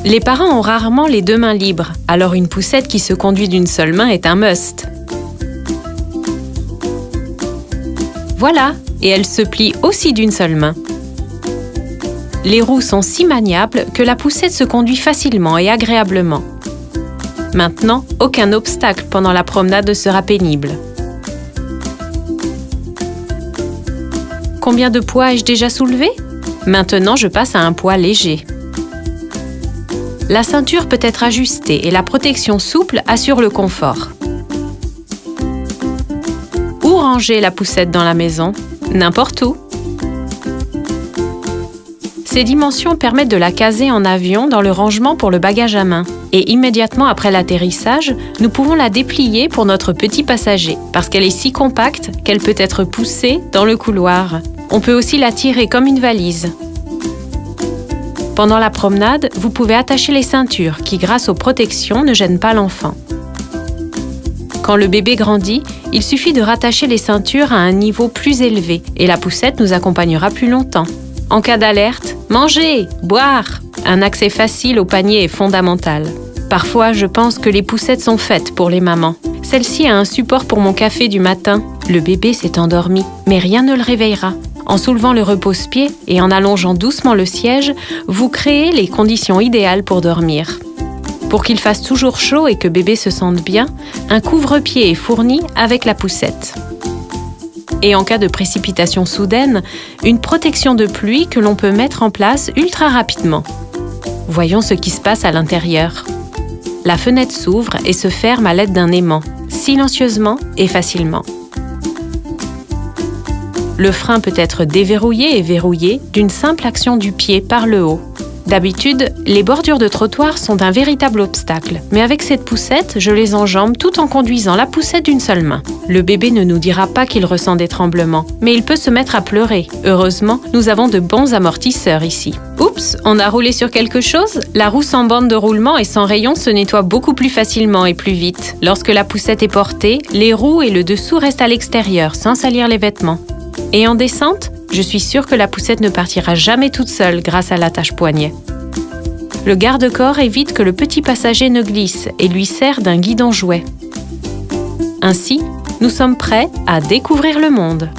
Les parents ont rarement les deux mains libres, alors une poussette qui se conduit d'une seule main est un must. Voilà, et elle se plie aussi d'une seule main. Les roues sont si maniables que la poussette se conduit facilement et agréablement. Maintenant, aucun obstacle pendant la promenade ne sera pénible. Combien de poids ai-je déjà soulevé? Maintenant, je passe à un poids léger. La ceinture peut être ajustée et la protection souple assure le confort. Où ranger la poussette dans la maison? N'importe où. Ces dimensions permettent de la caser en avion dans le rangement pour le bagage à main. Et immédiatement après l'atterrissage, nous pouvons la déplier pour notre petit passager, parce qu'elle est si compacte qu'elle peut être poussée dans le couloir. On peut aussi la tirer comme une valise. Pendant la promenade, vous pouvez attacher les ceintures qui, grâce aux protections, ne gênent pas l'enfant. Quand le bébé grandit, il suffit de rattacher les ceintures à un niveau plus élevé et la poussette nous accompagnera plus longtemps. En cas d'alerte, manger, boire, un accès facile au panier est fondamental. Parfois, je pense que les poussettes sont faites pour les mamans. Celle-ci a un support pour mon café du matin. Le bébé s'est endormi, mais rien ne le réveillera. En soulevant le repose-pied et en allongeant doucement le siège, vous créez les conditions idéales pour dormir. Pour qu'il fasse toujours chaud et que bébé se sente bien, un couvre-pied est fourni avec la poussette. Et en cas de précipitation soudaine, une protection de pluie que l'on peut mettre en place ultra rapidement. Voyons ce qui se passe à l'intérieur. La fenêtre s'ouvre et se ferme à l'aide d'un aimant, silencieusement et facilement. Le frein peut être déverrouillé et verrouillé d'une simple action du pied par le haut. D'habitude, les bordures de trottoir sont un véritable obstacle, mais avec cette poussette, je les enjambe tout en conduisant la poussette d'une seule main. Le bébé ne nous dira pas qu'il ressent des tremblements, mais il peut se mettre à pleurer. Heureusement, nous avons de bons amortisseurs ici. Oups, on a roulé sur quelque chose? La roue sans bande de roulement et sans rayon se nettoie beaucoup plus facilement et plus vite. Lorsque la poussette est portée, les roues et le dessous restent à l'extérieur, sans salir les vêtements. Et en descente, je suis sûre que la poussette ne partira jamais toute seule grâce à l'attache-poignet. Le garde-corps évite que le petit passager ne glisse et lui sert d'un guidon jouet. Ainsi, nous sommes prêts à découvrir le monde.